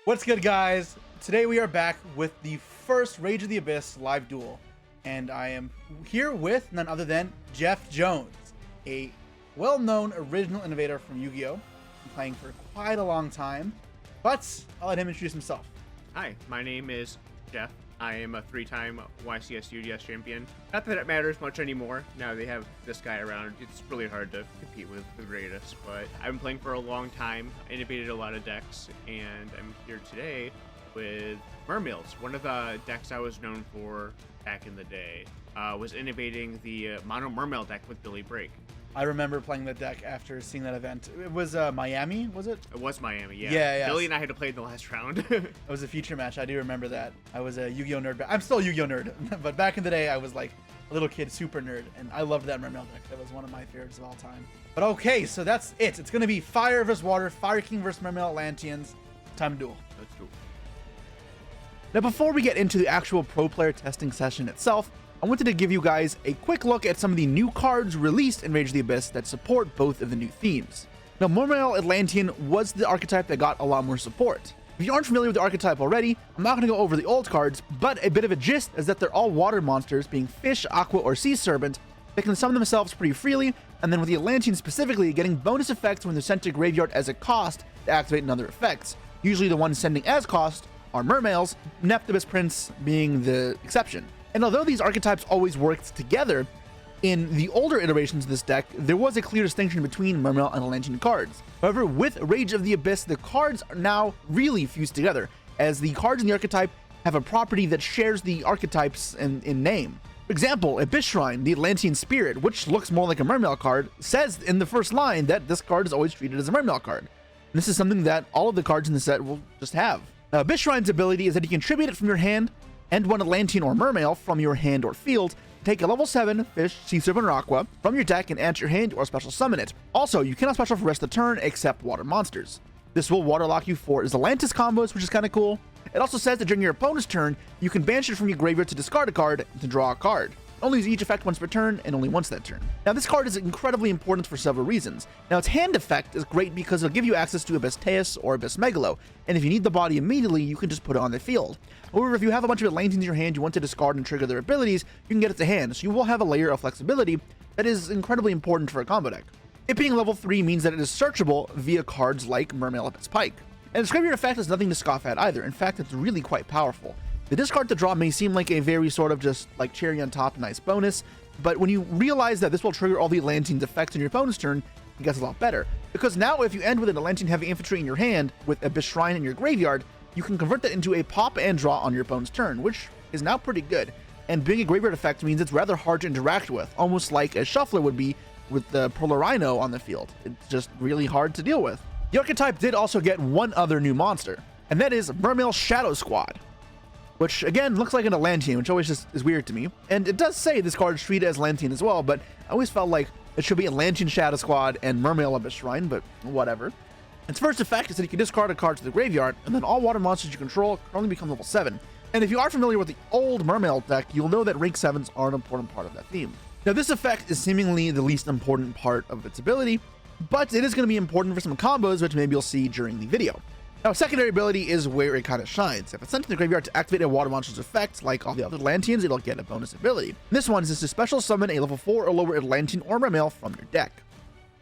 What's good, guys? Today we are back with the first Rage of the Abyss live duel, and I am here with none other than Jeff Jones, a well-known original innovator from Yu-Gi-Oh! Been playing for quite a long time, but I'll let him introduce himself. Hi, my name is Jeff. I am a 3-time YCS UGS champion. Not that it matters much anymore. Now they have this guy around. It's really hard to compete with the greatest, but I've been playing for a long time, innovated a lot of decks, and I'm here today with mermails. One of the decks I was known for back in the day was innovating the mono mermail deck with Billy Break. I remember playing that deck after seeing that event. It was Miami, was it? It was Miami, yeah. Yeah. Billy and I had to play in the last round. It was a feature match. I do remember that. I was a Yu-Gi-Oh nerd. I'm still a Yu-Gi-Oh nerd, but back in the day, I was like a little kid, super nerd, and I loved that mermail deck. That was one of my favorites of all time. But okay, so that's it. It's gonna be Fire vs. Water, Fire King vs. Mermail Atlanteans. Time to duel. Let's do it. Now, before we get into the actual pro player testing session itself, I wanted to give you guys a quick look at some of the new cards released in Rage of the Abyss that support both of the new themes. Now, Mermail Atlantean was the archetype that got a lot more support. If you aren't familiar with the archetype already, I'm not going to go over the old cards, but a bit of a gist is that they're all water monsters, being fish, aqua, or sea serpent, that can summon themselves pretty freely, and then with the Atlantean specifically, getting bonus effects when they're sent to graveyard as a cost to activate another effects. Usually the ones sending as cost are mermails, Neptibus Prince being the exception. And although these archetypes always worked together, in the older iterations of this deck, there was a clear distinction between Mermail and Atlantean cards. However, with Rage of the Abyss, the cards are now really fused together, as the cards in the archetype have a property that shares the archetypes in name. For example, Abyss Shrine, the Atlantean Spirit, which looks more like a Mermail card, says in the first line that this card is always treated as a Mermail card. And this is something that all of the cards in the set will just have. Now, Abyss Shrine's ability is that you can tribute it from your hand, and one Atlantean or Mermail from your hand or field, take a level 7 fish, sea serpent, or aqua from your deck and add to your hand or special summon it. Also, you cannot special for the rest of the turn except water monsters. This will water lock you for Atlantis combos, which is kind of cool. It also says that during your opponent's turn, you can banish it from your graveyard to discard a card to draw a card. Only use each effect once per turn, and only once that turn. Now, this card is incredibly important for several reasons. Now, its hand effect is great because it'll give you access to Abyss Teus or Abyss Megalo, and if you need the body immediately, you can just put it on the field. However, if you have a bunch of Atlanteans in your hand you want to discard and trigger their abilities, you can get it to hand, so you will have a layer of flexibility that is incredibly important for a combo deck. It being level 3 means that it is searchable via cards like Mermail Abyss Pike. And its graveyard effect is nothing to scoff at either. In fact, it's really quite powerful. The discard to draw may seem like a very sort of just like cherry on top nice bonus, but when you realize that this will trigger all the Atlantean's effects in your opponent's turn, it gets a lot better. Because now if you end with an Atlantean heavy infantry in your hand with Abyss Shrine in your graveyard, you can convert that into a pop and draw on your opponent's turn, which is now pretty good. And being a graveyard effect means it's rather hard to interact with, almost like a shuffler would be with the Polar Rhino on the field. It's just really hard to deal with. The archetype did also get one other new monster, and that is Mermail Shadow Squad, which again looks like an Atlantean, which always just is weird to me. And it does say this card is treated as Atlantean as well, but I always felt like it should be Atlantean Shadow Squad and Mermail Abyss Shrine, but whatever. Its first effect is that you can discard a card to the graveyard, and then all water monsters you control can only become level 7. And if you are familiar with the old Mermail deck, you'll know that rank 7s are an important part of that theme. Now, this effect is seemingly the least important part of its ability, but it is going to be important for some combos, which maybe you'll see during the video. Now, secondary ability is where it kind of shines. If it's sent to the graveyard to activate a water monster's effect, like all the other Atlanteans, it'll get a bonus ability. This one is to special summon a level 4 or lower Atlantean or Mermail from your deck.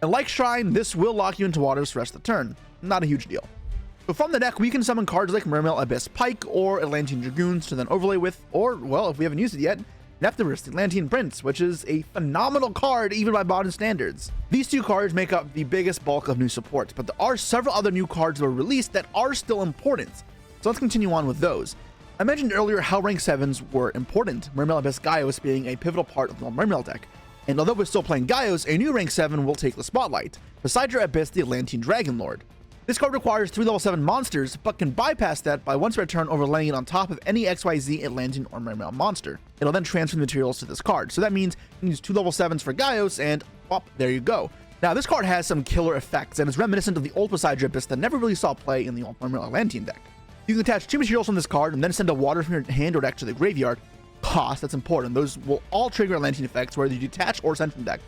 And like Shrine, this will lock you into waters for the rest of the turn. Not a huge deal. So from the deck, we can summon cards like Mermail Abyss Pike or Atlantean Dragoons to then overlay with, or, well, if we haven't used it yet, Neptibus, the Atlantean Prince, which is a phenomenal card even by modern standards. These two cards make up the biggest bulk of new support, but there are several other new cards that were released that are still important. So let's continue on with those. I mentioned earlier how rank 7s were important, Mermail Abyss Gaios being a pivotal part of the Mermail deck. And although we're still playing Gaios, a new rank 7 will take the spotlight, beside your Abyss, the Atlantean Dragon Lord. This card requires 3 level 7 monsters, but can bypass that by once per turn overlaying it on top of any XYZ Atlantean or Mermail monster. It'll then transfer the materials to this card, so that means you can use 2 level 7s for Gaios, and there you go. Now, this card has some killer effects, and is reminiscent of the old Poseidon Abyss that never really saw play in the old Mermail Atlantean deck. You can attach 2 materials from this card, and then send a water from your hand or deck to the graveyard. Cost, that's important. Those will all trigger Atlantean effects, whether you detach or send from deck.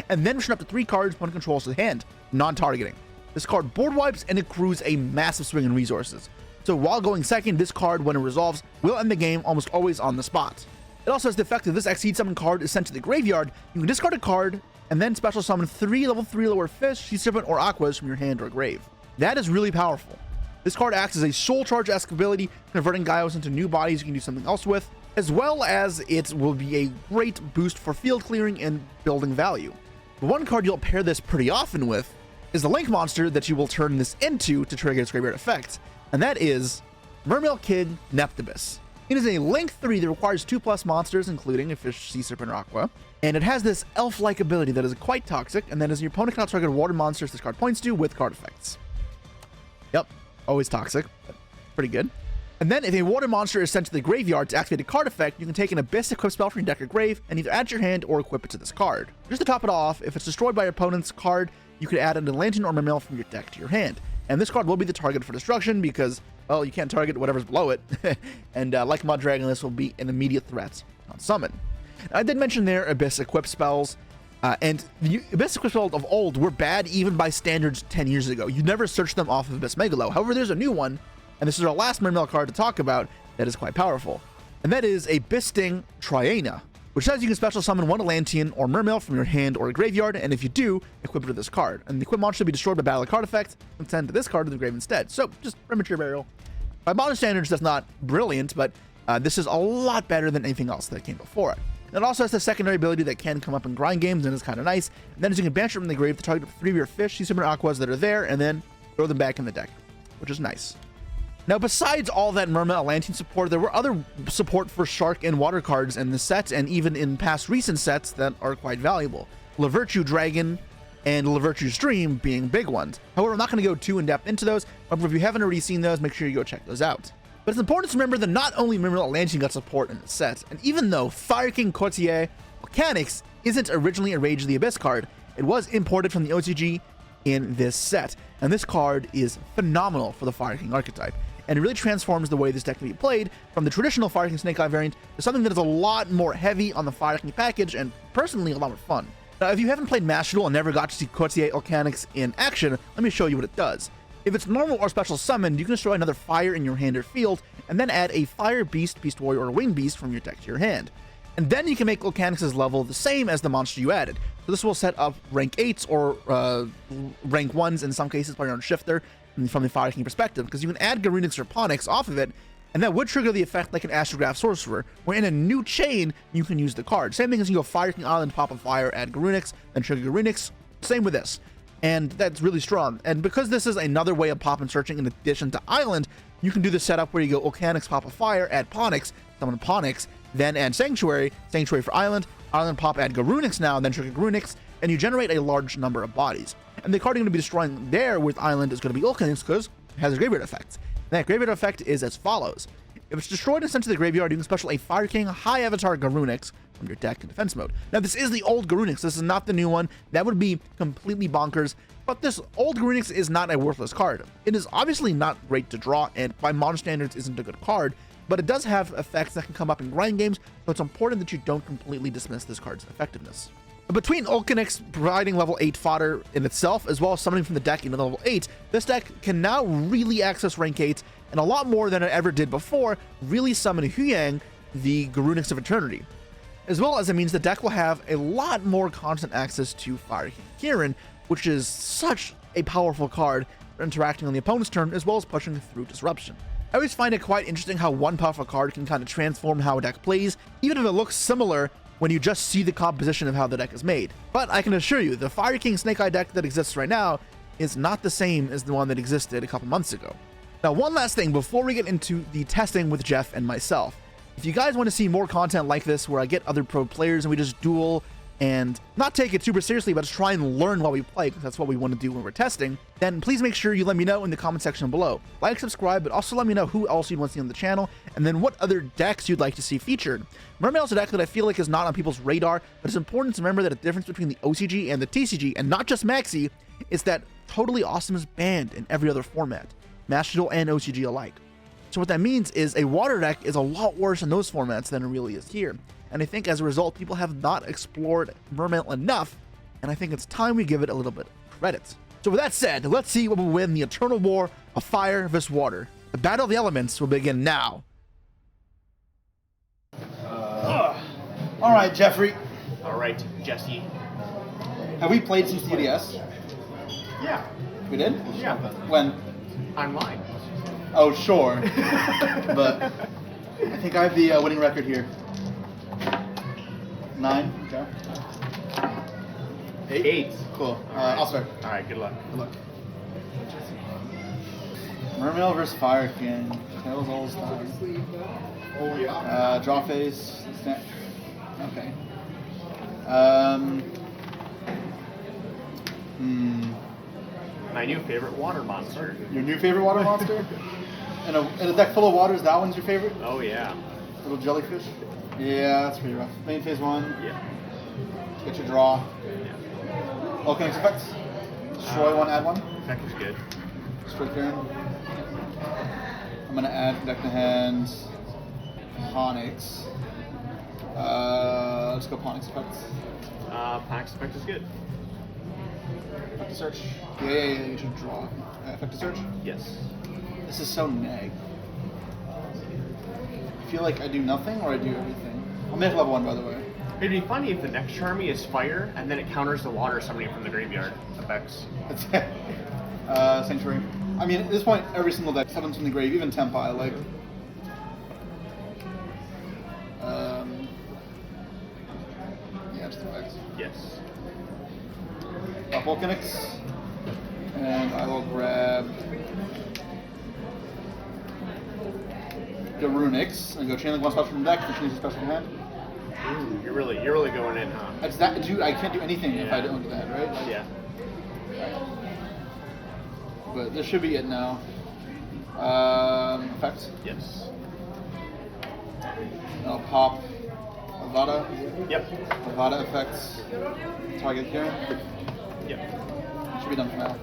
And then return up to 3 cards one controls to the hand, non-targeting. This card board wipes and accrues a massive swing in resources. So while going second, this card, when it resolves, will end the game almost always on the spot. It also has the effect that this Exceed Summon card is sent to the graveyard. You can discard a card and then special summon 3 level 3 lower fish, sea serpent, or aquas from your hand or grave. That is really powerful. This card acts as a soul charge-esque ability, converting Gyos into new bodies you can do something else with, as well as it will be a great boost for field clearing and building value. The one card you'll pair this pretty often with is the Link monster that you will turn this into to trigger its graveyard effect, and that is Mermail Kid Neptibus. It is a Link 3 that requires 2+ monsters, including a fish, sea serpent, or aqua, and it has this elf-like ability that is quite toxic, and that is your opponent cannot target water monsters this card points to with card effects. Yep, always toxic, but pretty good. And then if a water monster is sent to the graveyard to activate a card effect, you can take an Abyss equip spell from your deck or grave and either add to your hand or equip it to this card. Just to top it off, if it's destroyed by your opponent's card, you could add an Lantern or Mermail from your deck to your hand. And this card will be the target for destruction because, well, you can't target whatever's below it. And like Mud Dragon, this will be an immediate threat on summon. Now, I did mention there Abyss equip spells. And the Abyss equip spells of old were bad even by standards 10 years ago. You never searched them off of Abyss Megalo. However, there's a new one, and this is our last Mermail card to talk about that is quite powerful. And that is a Bisting Triana, which says you can special summon 1 Atlantean or Mermail from your hand or graveyard, and if you do, equip it to this card. And the equip monster will be destroyed by battle card effect and send this card to the grave instead. So just premature burial. By modern standards, that's not brilliant, but this is a lot better than anything else that came before it. And it also has the secondary ability that can come up in grind games and is kind of nice. And then you can banish it from the grave to target 3 of your fish, sea serpent, aquas that are there, and then throw them back in the deck, which is nice. Now, besides all that Mermail Atlantean support, there were other support for shark and water cards in the set, and even in past recent sets that are quite valuable. Lavirtue Dragon and Lavirtue Stream being big ones. However, I'm not going to go too in-depth into those. However, if you haven't already seen those, make sure you go check those out. But it's important to remember that not only Mermail Atlantean got support in the set, and even though Fire King Courtier Mechanics isn't originally a Rage of the Abyss card, it was imported from the OCG in this set. And this card is phenomenal for the Fire King archetype. And it really transforms the way this deck can be played from the traditional Fire King Snake Eye variant to something that is a lot more heavy on the Fire King package and personally a lot more fun. Now, if you haven't played Master Duel and never got to see Courtier Mechanics in action, let me show you what it does. If it's normal or special summoned, you can destroy another fire in your hand or field, and then add a Fire Beast, Beast Warrior, or Winged Beast from your deck to your hand. And then you can make Mechanics' level the same as the monster you added. So this will set up rank 8s or rank 1s in some cases by your own shifter from the Fire King perspective, because you can add Garunix or Ponix off of it, and that would trigger the effect like an Astrograph Sorcerer, where in a new chain, you can use the card. Same thing as you go Fire King Island, pop a fire, add Garunix, then trigger Garunix. Same with this. And that's really strong. And because this is another way of pop and searching in addition to Island, you can do the setup where you go Mechanics, pop a fire, add Ponix, summon Ponix, then add Sanctuary, Sanctuary for Island, Island pop, add Garunix now, and then trigger Garunix, and you generate a large number of bodies. And the card you're going to be destroying there with Island is going to be Ulcanix because it has a graveyard effect. And that graveyard effect is as follows. If it's destroyed and sent to the graveyard, you can special a Fire King High Avatar Garunix from your deck in defense mode. Now, this is the old Garunix. This is not the new one. That would be completely bonkers. But this old Garunix is not a worthless card. It is obviously not great to draw, and by modern standards isn't a good card, but it does have effects that can come up in grind games, so it's important that you don't completely dismiss this card's effectiveness. Between Ulcanix providing level 8 fodder in itself, as well as summoning from the deck into level 8, this deck can now really access rank 8, and a lot more than it ever did before, really summon Huyang, the Garunix of Eternity. As well as it means the deck will have a lot more constant access to Fire King Kirin, which is such a powerful card for interacting on the opponent's turn, as well as pushing through Disruption. I always find it quite interesting how one powerful card can kind of transform how a deck plays, even if it looks similar when you just see the composition of how the deck is made. But I can assure you, the Fire King Snake Eye deck that exists right now is not the same as the one that existed a couple months ago. Now, one last thing before we get into the testing with Jeff and myself. If you guys want to see more content like this, where I get other pro players and we just duel and not take it super seriously, but just try and learn while we play, because that's what we want to do when we're testing, then please make sure you let me know in the comment section below. Like, subscribe, but also let me know who else you'd want to see on the channel, and then what other decks you'd like to see featured. Mermail is a deck that I feel like is not on people's radar, but it's important to remember that the difference between the OCG and the TCG, and not just Maxi, is that Totally Awesome is banned in every other format, Master Duel and OCG alike. So what that means is a water deck is a lot worse in those formats than it really is here. And I think as a result, people have not explored Mermail enough, and I think it's time we give it a little bit of credit. So with that said, let's see what will win the eternal war of fire versus water. The Battle of the Elements will begin now. All right, Jeffrey. All right, Jesse. Have we played since the UDS? Yeah. We did? Yeah. When? Online. Oh, sure. But I think I have the winning record here. 9. Okay. 8. Cool. I'll start. All right. Good luck. Good luck. Mermail versus Fire King. Tails all stars. Oh yeah. Draw phase. Okay. My new favorite water monster. Your new favorite water monster? In a deck full of waters, that one's your favorite? Oh yeah. Little jellyfish? Yeah, that's pretty rough. Main phase 1. Yeah. Get your draw. Yeah. Volcanic effects. Destroy 1, add 1. That was good. Straight turn. I'm gonna add from deck to hand. Ponyx. Let's go Ponyx effects. Pax effect is good. Effect to search. Yeah, you should draw. Effect to search. Yes. This is so neg. I feel like I do nothing or I do everything. I'll make level 1, by the way. It'd be funny if the next Charmy is fire and then it counters the water summoning from the graveyard effects. That's it. Sanctuary. I mean, at this point, every single deck summons from the grave, even Tempai, like... yeah, just effects. Yes. Volcanics. And I will grab... the Runics, and go Chainlink 1 spot from the deck, and choose a special hand. Ooh, you're really going in, huh? It's that, dude, I can't do anything if I don't do that, right? Like, Yeah. but this should be it now. Effects. Yes. I'll pop Avada. Yep. Avada effects. Target here. Yep. Should be done for now.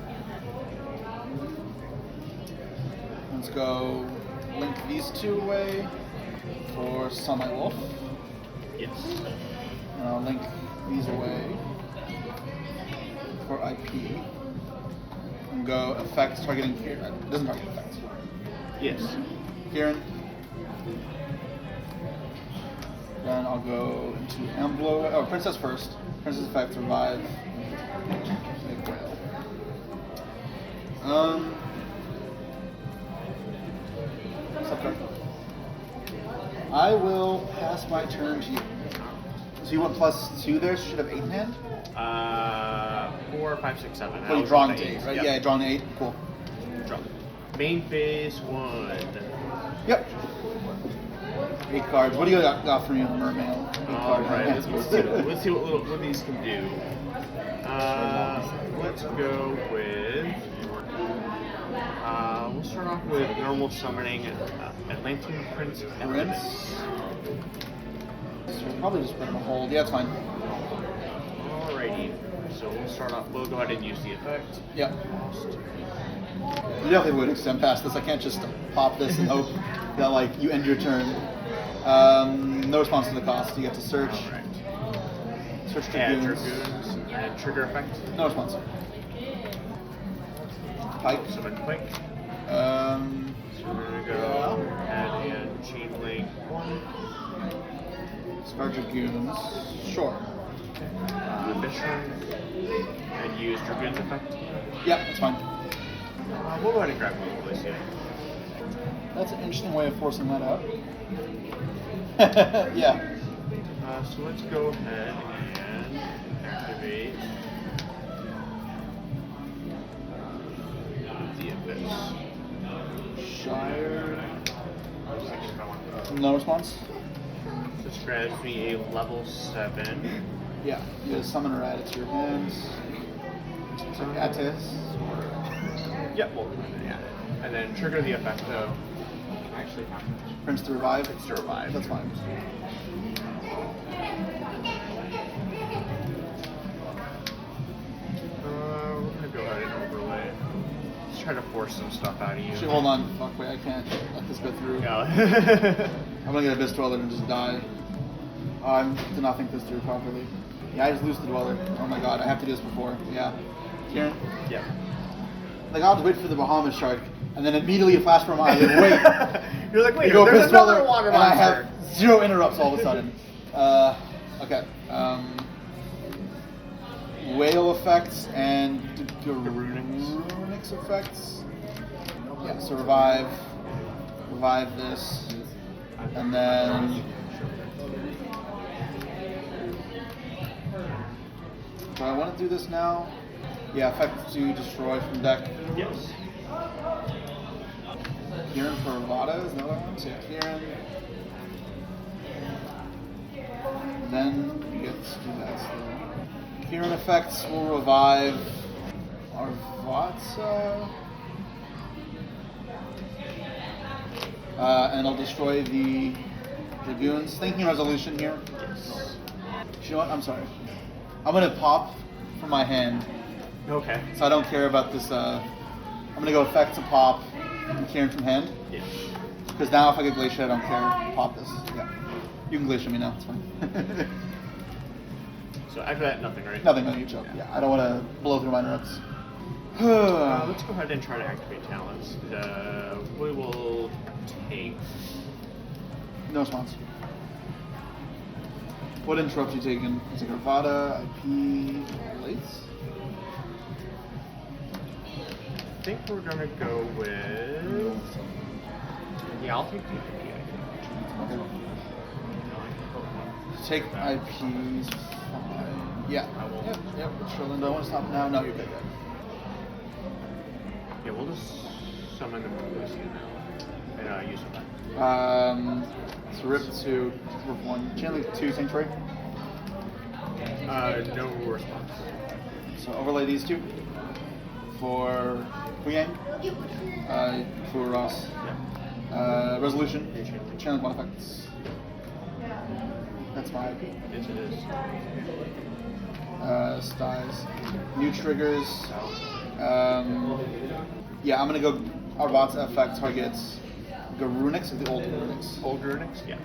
Let's go link these 2 away for Sunlight Wolf. Yes. And I'll link these away for IP. And go effects targeting Kieran. It doesn't target effects. Yes. Kieran. Then I'll go into Amblo. Oh, Princess first. Princess effect, revive. Make whale. Subcard. I will pass my turn to you. So you went +2 there, so you should have 8 in hand? 4, 5, 6, 7. Well, you're drawing to 8, right? Yep. Yeah, drawing to 8. Cool. Draw. Main phase 1. Yep. 8 cards. What do you got for me with Mermail? 8 cards. Alright, let's see what these can do. Let's go with... we'll start off with normal summoning Atlantean Prince Prince. So we'll probably just put him a hold. Yeah, it's fine. Alrighty. So we'll start off. We'll go ahead and use the effect. Yep. You definitely would extend past this. I can't just pop this and hope that like you end your turn. No response to the cost. You get to search. Alright. Search Add Dragoons. Dragoons and trigger effect. No response. Pike. Summon Pike. So we're gonna go add and chain link 1. Scar Dragoons. Sure. Mission and use Dragoon's effect. Yeah, that's fine. We'll go ahead and grab one place here. That's an interesting way of forcing that out. Yeah. So let's go ahead and activate the Abyss. Shire. No response? This grabs me a level 7. Yeah. You get a summoner add it to your hands. It's like Attis. Yep, we'll add it. And then trigger the effect of actually Prince to revive. It's to revive. That's fine. We're gonna go ahead and overlay. Let's try to force some stuff out of you. Actually, hold on. Fuck, wait, I can't let this go through. No. I'm gonna get Abyss Dweller and just die. I did not think this through properly. Yeah, I just lose the Dweller. Oh my god, I have to do this before. Yeah. Kieran? Yeah. like I'll just wait for the Bahamas shark, and then immediately a flash from my eye. Like, wait. You're like, wait, You go there's Piss another Brother, water and I monster. have 0 interrupts all of a sudden. Okay. Whale effects and Garunix effects. Yeah, so revive this, and then do I want to do this now? Yeah, effect to destroy from deck. Yes. Kieran for Vaudeo is another one. So yeah, Kieran. Then we get to do that still. Kieran effects will revive our Vatsa. And it'll destroy the Dragoons. Thinking resolution here. Yes. You know what? I'm sorry. I'm gonna pop from my hand, Okay. so I don't care about this. I'm gonna go effect to pop and Kieran from hand. Yeah. Because now if I get Glacier, I don't care. Pop this. Yeah. You can Glacier me now. It's fine. So after that, nothing, right? Nothing on you, choke. Yeah. I don't want to blow through my interrupts. Let's go ahead and try to activate talents. We will take. No response. What interrupt you taking? You take Arvada, IP, Lights? I think we're gonna go with. Yeah, I'll take DP, I think. Take IPs. Fine. Yeah. I will. Yep. Sherlyn, do I want to stop now? No, you're good. Yeah, we'll just summon the Lucy now and use it back. So rip to rip 1. Channeling 2 Sanctuary. No response. So overlay these 2 for Huyang, for Ross. Yeah. Resolution. Yeah, channeling. Channeling 1 effects. That's my IP. Yes, it is. Styles. New triggers. Yeah, I'm gonna go Arvat's effect targets Garunix or the old Garunix. Old Runics? Yeah.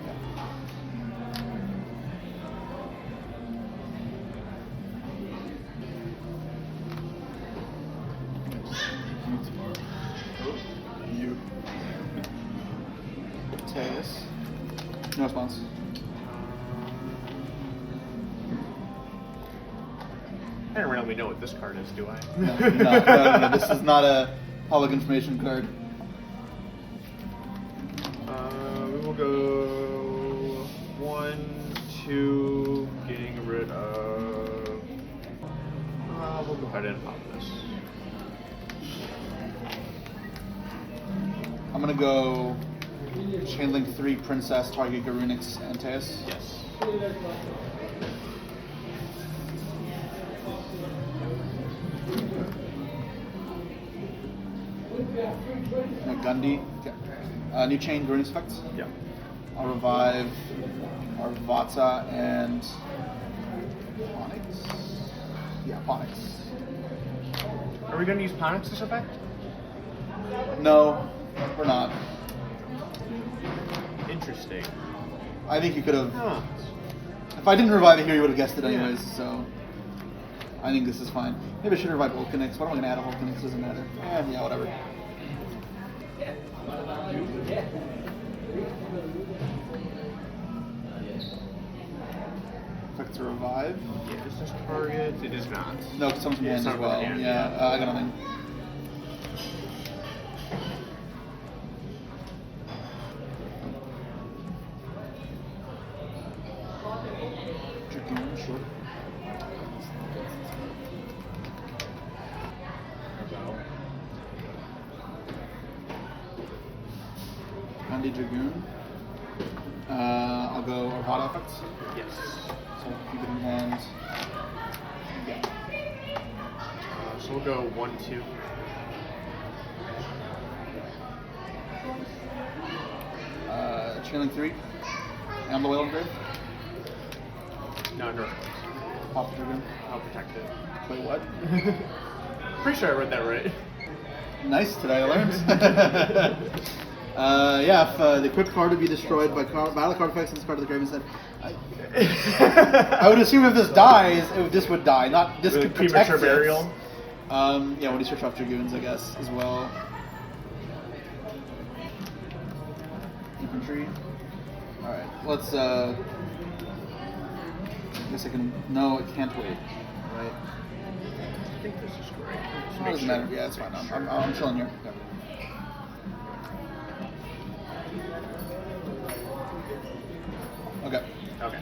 You. Teus. No response. I don't really know what this card is, do I? No. This is not a public information card. We will go 1, 2, getting rid of. We'll go ahead and pop this. I'm gonna go Channeling 3 Princess, target Garunix and Teus. Yes. Gundy. Okay. New chain Garunix effects. Yeah. I'll revive Arvata and Onyx. Yeah, Onyx. Are we going to use Ponix's effect? No, we're not. Interesting. I think you could have. Huh. If I didn't revive it here, you would have guessed it Yeah. anyways. So I think this is fine. Maybe I should revive Vulcanix. What am I going to add a Vulcanix? Doesn't matter. Yeah, whatever. Effect to revive. Yeah, is this target? It is not. No, because someone's from Yeah, hand it's as not well. from hand, Yeah, yeah. I got nothing. Dragoon, sure. Andy Dragoon. I'll go Arvada effects. Yes. So keep it in hand. Yeah. So we'll go 1, 2. Channeling 3. And the Whale Engrave. No, no. Pop the Dragoon. I'll protect it. Wait, what? Pretty sure I read that right. Nice, today I learned. Yeah, if the equipped card would be destroyed by battle card effects, this card of the grave instead. I would assume if this dies, this would die. Not this With could protect premature it. burial. Yeah, what do you search off Dragoons, I guess, as well? Infantry. Alright, let's, I guess I can, no, it can't wait, right? I think this is great. It doesn't matter, yeah, it's fine, I'm chilling here. Yeah. Okay. Okay.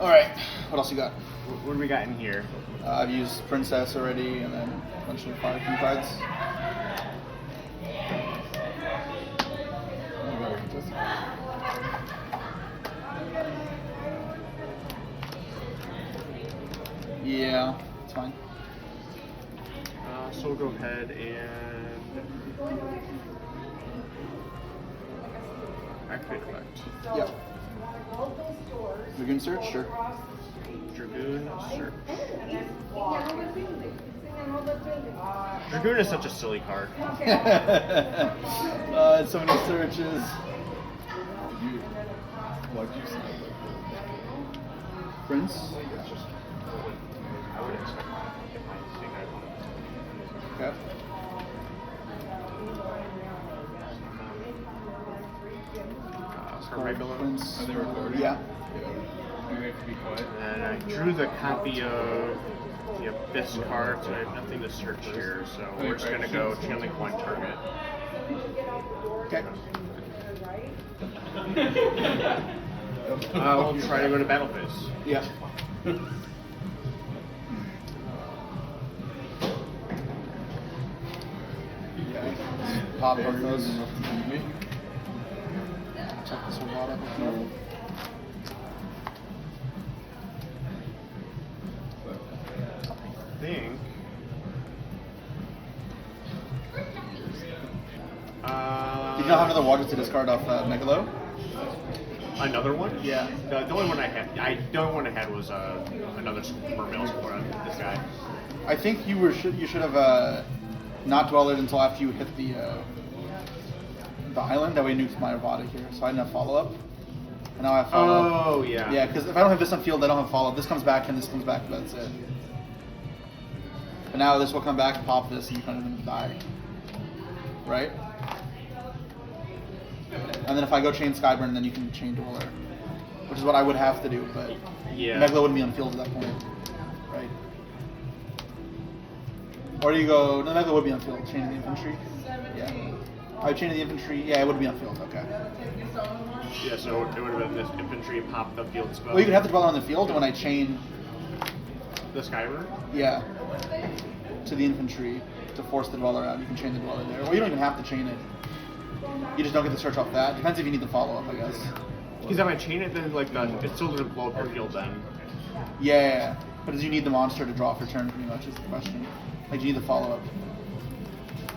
Alright, what else you got? What do we got in here? I've used Princess already, and then a bunch of Fire King cards. Yeah, it's fine. So we'll go ahead and activate collect. Yep. Dragoon search, sure. Dragoon search. Dragoon is such a silly card. It's so many searches. Prince. I would expect my secret. Okay. For regular. Prince. Are they recording? Yeah. Do we have to be quiet? And I drew the copy of the Abyss card, so I have nothing to search here, so we're just gonna go channeling one target. Okay. I'll try to go to battle phase. Yeah. Pop both those. Check this one out. I think. Did you not have another water to discard off Megalo? Another one? Yeah. The only one the only one I had was another mermail support on this guy. I think you should have not dwelled until after you hit the island. That way you nuked my Avada here, so I didn't have follow up. And now I have follow up. Oh yeah. Yeah, because if I don't have this on field, I don't have follow up. This comes back and this comes back, but that's it. But now this will come back, pop this, and you kind of die. Right? And then if I go chain Skyburn, then you can chain Dweller. Which is what I would have to do, but Yeah. Megalo wouldn't be on field at that point. Right? Or do you go, no, Megalo would be on field, chain the infantry. Yeah. I would chain the infantry, yeah, it would be on field, okay. Yeah, so it would have been this infantry pop the field spell. Well, you could have the Dweller on the field when I chain, the Skyburn. yeah, to the infantry to force the Dweller out. You can chain the Dweller there. Or you don't even have to chain it. You just don't get to search off that. Depends if you need the follow-up, I guess. Because if I chain it, then like it still doesn't blow up your field then. Yeah, but do you need the monster to draw for turn pretty much is the question. Like, do you need the follow-up?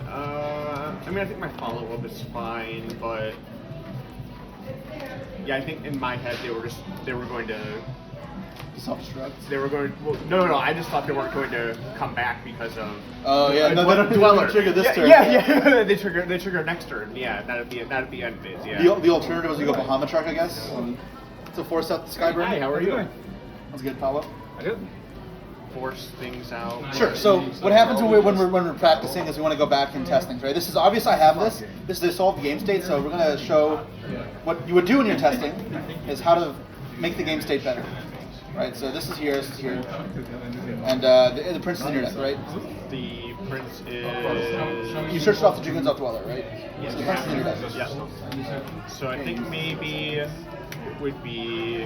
I mean, I think my follow-up is fine, but yeah, I think in my head they were going to. Self-destruct? They were going. Well, no. I just thought they weren't going to come back because of. Oh yeah, no, they don't Dweller. trigger this turn. Yeah. they trigger next turn. Yeah, not at the end phase. Yeah. The alternative is you go Bahamut, I guess, to force out the Skyburn. Hi, how are you? That's good, Paolo. I do. Force things out. Sure. So what happens when we're practicing is we want to go back and test things, right? This is obvious. I have this. This is the solved game state. So we're going to show what you would do when you're testing is how to make the game state better, right? So this is here, and the prince is in your deck, right? The prince is. You searched off the Dragoon's off Dweller, right? Yes. So the prince is in your deck. Yeah. So I think maybe it would be.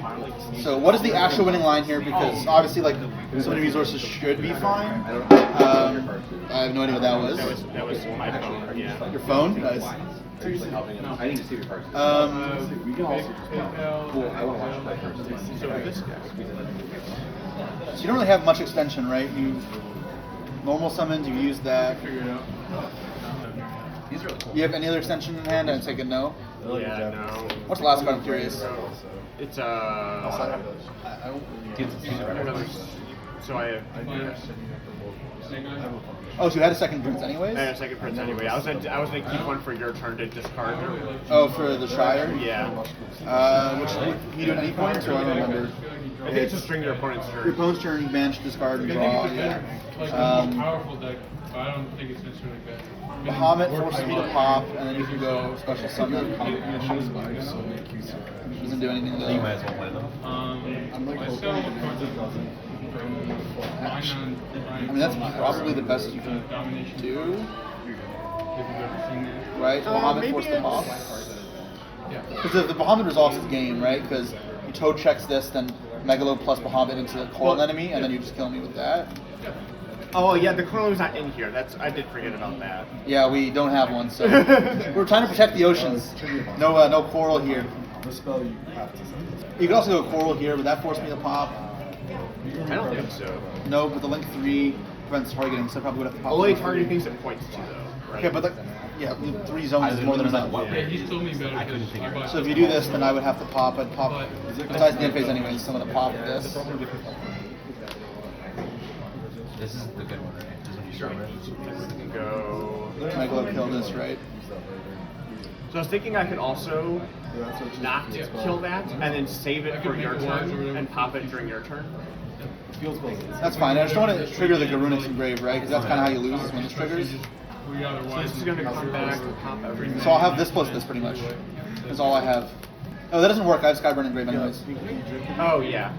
So what is the actual winning line here? Because obviously, like, so many resources should be fine. I have no idea what that was. That was my phone. Yeah. Your phone? Nice. I need to see your cards. Um, We can also just well, I want to watch you play first. So this guy. so you don't really have much extension, right? You normal summons, you use that. These are really cool. You have any other extension in hand? I'd take a no. Yeah. No. What's the last card? I'm curious. It's I won't. another So I have. Oh, so you had a second prince anyways? I had a second prince anyway. I was gonna keep one for your turn to discard. Oh, for the Shire? Yeah. Which can you do at any point? So I don't remember. I think it's just during your opponent's turn. Your opponent's turn, banish, discard, and draw. Yeah. Like a more powerful deck, but I don't think it's necessarily bad. Bahamut forces me to pop, and then you can go special summon. Doesn't do anything though. You might as well play them. I still I mean, that's probably the best you can do. Right? Bahamut force the pop. Because the Bahamut resolves his game, right? Because he toe checks this, then Megalo plus Bahamut into the coral enemy, and then you just kill me with that. Oh yeah, the coral was not in here. I did forget about that. Yeah, we don't have one, so we're trying to protect the oceans. No coral here. The spell you have to send. You could also go coral here, but that forced me to pop. I don't think so. No, but the link 3 prevents targeting, so I probably would have to pop. Only link targeting 3. things it points to though. Right? Okay, but yeah, 3 zones is more than enough. Yeah, he's told me better. I couldn't figure it out. So if you do this, then I would have to pop. I'd pop. Besides the end phase anyway, so I'm gonna pop this. This is the good one, right? This one you start with. We can go. Megalo kill this, right? So I was thinking I could also not kill that and then save it for your turn and pop it during your turn. That's fine. I just don't want to trigger the Garunix Engrave, right? Because that's kind of how you lose is when this triggers. So this is going to come back and pop everything. So I'll have this plus this pretty much. That's all I have. Oh, that doesn't work. I have Skyburn Engrave anyways. Oh yeah.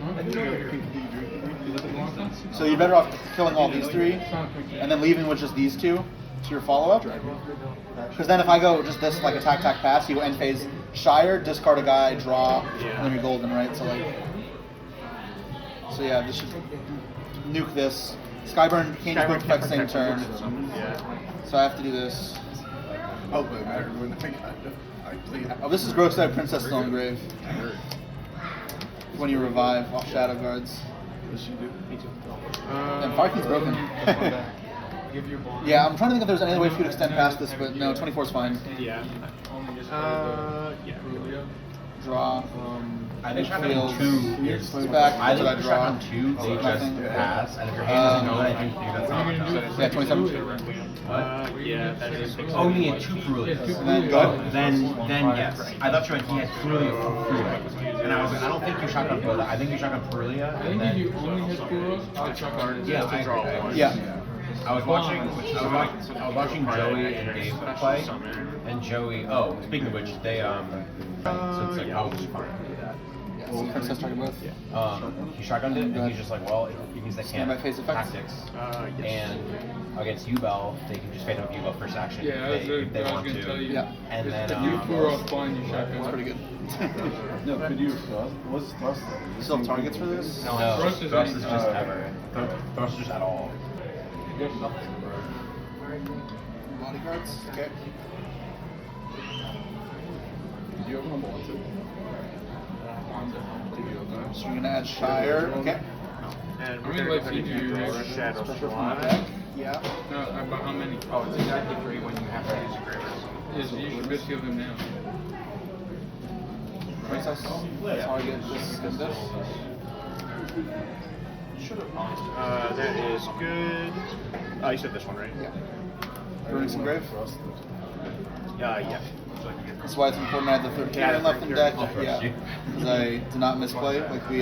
So you're better off killing all these 3 and then leaving with just these 2 to your follow-up. Because then if I go just this, like attack, pass, you go end phase Shire, discard a guy, draw, and then you're golden, right? So like, so yeah, this should nuke this. Skyburn can't just book effect same turn. So I have to do this. Oh, but I remember I played. Oh, this is gross out Princess Stone Grave. When you revive off Shadow Guards. What you do? Me too. And Fire King's broken. Yeah, I'm trying to think if there's any other way for you to extend past this, but no, 24 is fine. Yeah. Yeah. Draw. I think Fields. shotgun 2 is Back. I Did I think draw? shotgun 2 they just Nothing. pass, and if your hand doesn't know that, you that's not Yeah, 27. Yeah, that is. Oh, you need 2 Cerulean. And then go. Then yes. I thought you meant he had Cerulean for free. And I was like, I don't think you shotgun Cerulean. I think you shotgun Cerulean. I think if you only hit Kuro, I'd chuck hard. Yeah, I agree. Yeah. I was watching Joey and Dave play, and Joey. Oh, speaking of which, they so it's like I was just fine to do that. Well, Princess target both. He shotgunned it, and he's just like, well, because they can't Standby phase effects. tactics, Yes. and against Ubel, they can just fade him with Ubel first action Yeah, if they I was want going to tell to. you. Yeah. And then You Kuro fine, you shotgun. That's pretty good. No, could you thrust? What's thrust though? You still have targets for this? no, Thrust is thrust is just anything. ever. Thrust is just at all. Bodyguards? Okay. Do you have one wanted? So you're gonna add Shire. Okay. And How we're many going lights to do you do? draw a shadow Pressure from my slot. deck. Yeah. No, about how many? Oh, it's exactly 3 when you have to use a graveyard. Yes, you should just give them now. Princess. Target this and this. That is good. Oh, you said this one, right? Yeah. Garunix Engrave. Yeah. That's why it's important I have the third Kieran left in deck. Yeah. Because I did not misplay like we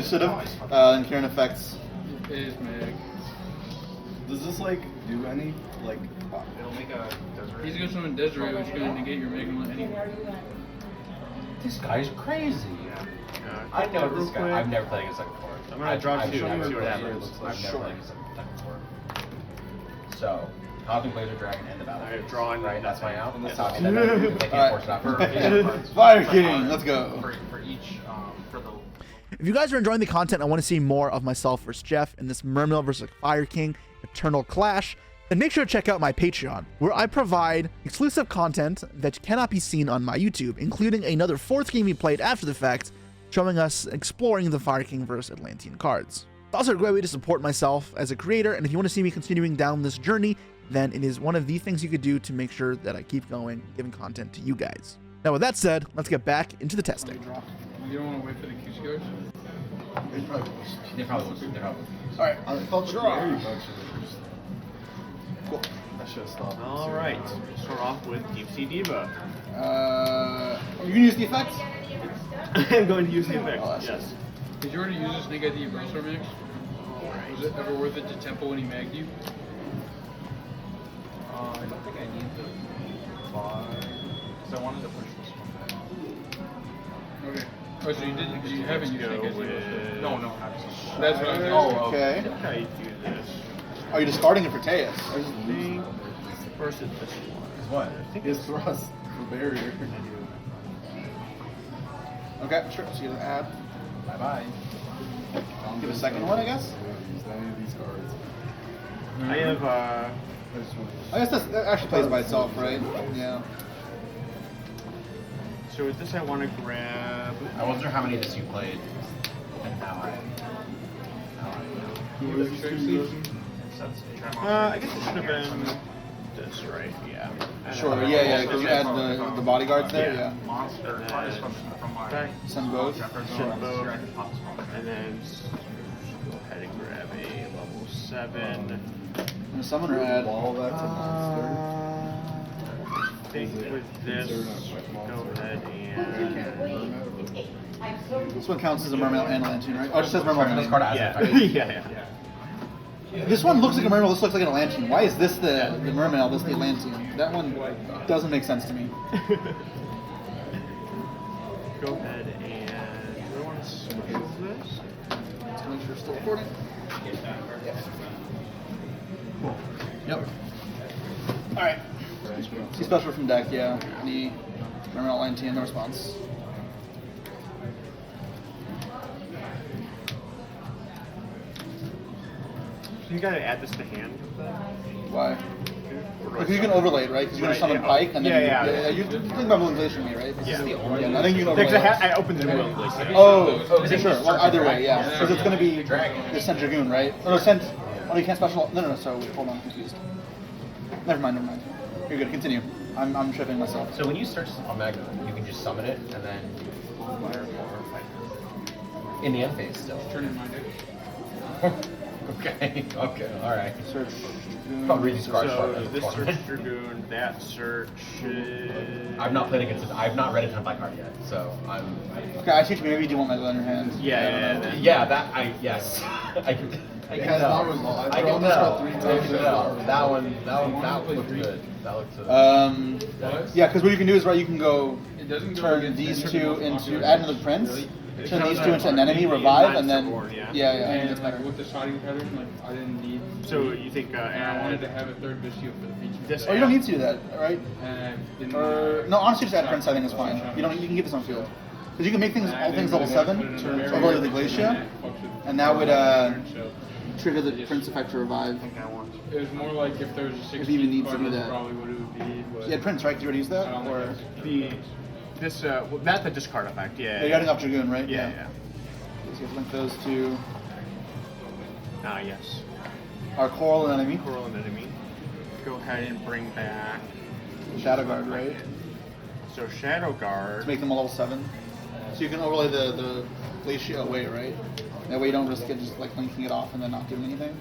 should have. And Kieran effects. It is Meg. Does this like do any like? It'll make a desert. He's going to summon Desiree, which is going to negate your Megalon anyway. This guy's crazy. I Quick know note this real guy. quick. I've never played against him before. I'm gonna draw I've two, never see what played- happens. I've never played against him before. So, Hopping Blazer Dragon and the Battle. I have drawn Right, that's my out. Yes. Copy that. They can't force it out for Fire King, let's go. For each, for the. If you guys are enjoying the content and want to see more of myself versus Jeff in this Mermail versus Fire King Eternal Clash, then make sure to check out my Patreon, where I provide exclusive content that cannot be seen on my YouTube, including another 4th game we played after the fact, showing us exploring the Fire King versus Atlantean cards. It's also a great way to support myself as a creator, and if you want to see me continuing down this journey, then it is one of the things you could do to make sure that I keep going, giving content to you guys. Now with that said, let's get back into the testing. You don't want to wait for the Q scores? They probably was. They probably would. They probably would. All right. I thought the Draw. Mary bunch was. Cool. I should have stopped. All right. Start off with Deep Sea Diva. You can use the effect. I'm going to use the effect. Oh, that's Yes. Did you already use a Snake ID Brainstorm mix? Was it ever worth it to tempo when he magged you? I don't think I need the 5 because I wanted to push this one back. Okay. Oh, so you haven't used Snake ID Brainstorm? No, no, absolutely. That's what I was Oh, asking. okay. I think I do this. Are you discarding it for Teus? I think first is this one. What? I think His thrust for barrier. Okay, sure. So you add. Bye bye. Give a second one, I guess. Use any of these cards. I have I just want I guess that actually plays by itself, right? Yeah. So with this, I want to grab. I wonder how many of this you played, and now I know. I guess it should have been this, right? Yeah. Sure. Yeah. Because you add the bodyguards there. Yeah. Monster. From my Okay. Send both. Send both. And then go ahead and grab a level 7. And a summoner add. Wall that's a monster. I think with this, go ahead and. This one counts as a mermail and a lantern, right? Oh, it just says mermail. This card has Yeah. an effect. yeah. This one looks like a mermail. This looks like an Atlantean. Why is this the mermail? This the Atlantean? That one doesn't make sense to me. Go ahead and. Do I want to smooth this? Let's make sure it's still recording. Yep. All right. See special from deck. Yeah. Any mermail Atlantean? No response. So you gotta add this to hand. Why? Because you can overlay it, right? Because you're gonna summon Pike, and then you think about Moon Glacier me, right? Yeah. I think you can overlay. Because it. I opened the new one. Oh, sure. Well, either way, yeah. Because it's gonna be the Sent Dragoon, right? Oh, no, Sent. Oh, you can't special. No. So hold on, I'm confused. Never mind. You're good. Continue. I'm tripping myself. So when you search Omega, you can just summon it and then in the end phase still. Turn in my deck. Okay, all right. Search. I'll read these cards. So this search Dragoon, that search. I've not played against it. I've not read a ton of my card yet, so I'm. Okay, I teach maybe you do want my on your hand. Yeah. That I yes. I can Because tell. that was long. I can tell. I can tell. That one looked good. That looked good. Yeah, because what you can do is you can go It doesn't go turn against these the two popular into add another prince, turn these two into an enemy, revive, and then yeah. And like with the starting pattern, like I didn't need. So you think And I wanted to have a third Vistio for the feature. This- Oh, you don't need to do that, right? And I didn't. Or no, honestly, just add prince. I think is fine. You don't. You can keep this on field because you can make things all things level 7, overlay the glacier, and that would trigger the prince effect to revive. It was more like if there was a 16 If you even need to card, do that's that. probably what it would be. But You had prince, right? Did you already use that? I don't think Or that's- not the discard effect. yeah, you're adding off Dragoon, right? Yeah. So you have to link those two. Yes. Our coral enemy, Coral and enemy. Go ahead and bring back. Shadow Guard, right? So Shadow Guard. To make them a level 7. So you can overlay the glacier away, right? That way you don't risk it just like linking it off and then not doing anything.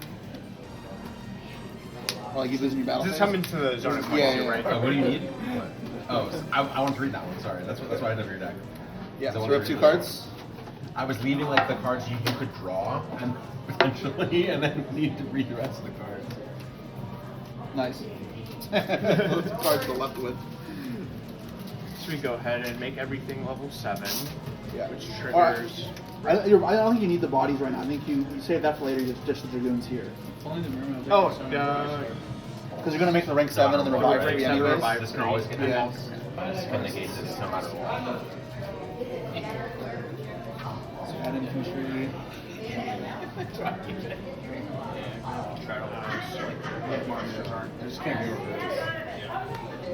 Or like you losing your battle Does this phase. come into the zone of Yeah, point too, yeah. right? Oh, what do you need? What? Oh, I want to read that one. Sorry, that's why I never your deck. Yeah, I so wanted we to have 2 read cards. I was leaving like the cards you could draw and potentially, and then need to read the rest of the cards. Nice. Those 2 cards to the left with. So we go ahead and make everything level 7, Yeah. which Alright. triggers. I don't think you need the bodies right now. I think you save that for later. Just the Dragoons here. Only the mermail deck Oh, is so much. Because you're going to make the rank 7 and the revive rank 3 7, anyways. revive. This can always get Yeah. This can negate this no matter what. So add infantry. I just can't get over this.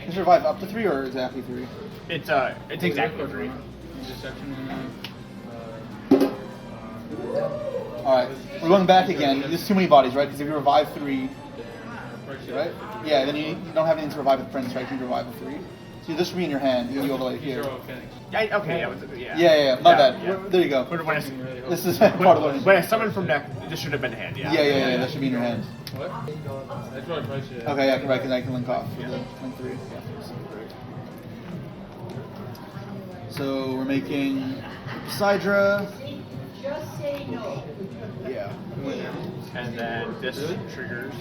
Is revive up to 3 or exactly 3? It's exactly 3. Deception. Alright, we're going back again. There's too many bodies, right? Because if you revive 3, right? Yeah, then you don't have anything to revive with Prince, right? You can revive with 3. So this should be in your hand, and you overlay it here. Okay, yeah. Yeah. My bad. Yeah. There you go. When I, This is part of what. when I summon from deck, this should have been hand, Yeah. That should be in your hand. What? That's what I priced it. Okay, yeah, right, because I can link off with the link 3. So we're making Sidra. Just say no. Yeah. And then this triggers.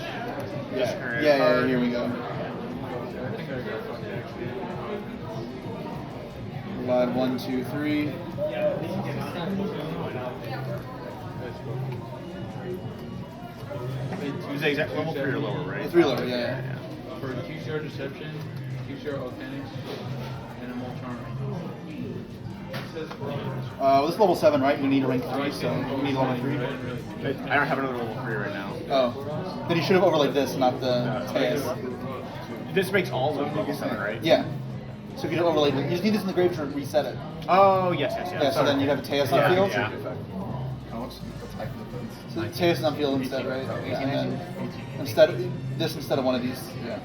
This current Yeah, card. here we go. I think I got fucked actually. Slide 1, 2, 3. Use the exact level 3 or lower, right? 3 lower, yeah. For 2-star Deception, 2-star Volcanics, and a Molcharm. Well, this is level 7, right? We need a rank 3, so we need level 3. I don't have another level 3 right now. Oh. Then you should have overlaid this, not the Tejas. This makes all of them level 7, right? Yeah. So if you don't overlay it, you just need this in the grave to reset it. Oh, yes. Yeah, so then you'd have a Tejas on field. Yeah. How much attack defense? So Tejas is on field instead, right? Yeah, and then instead of one of these. Yeah.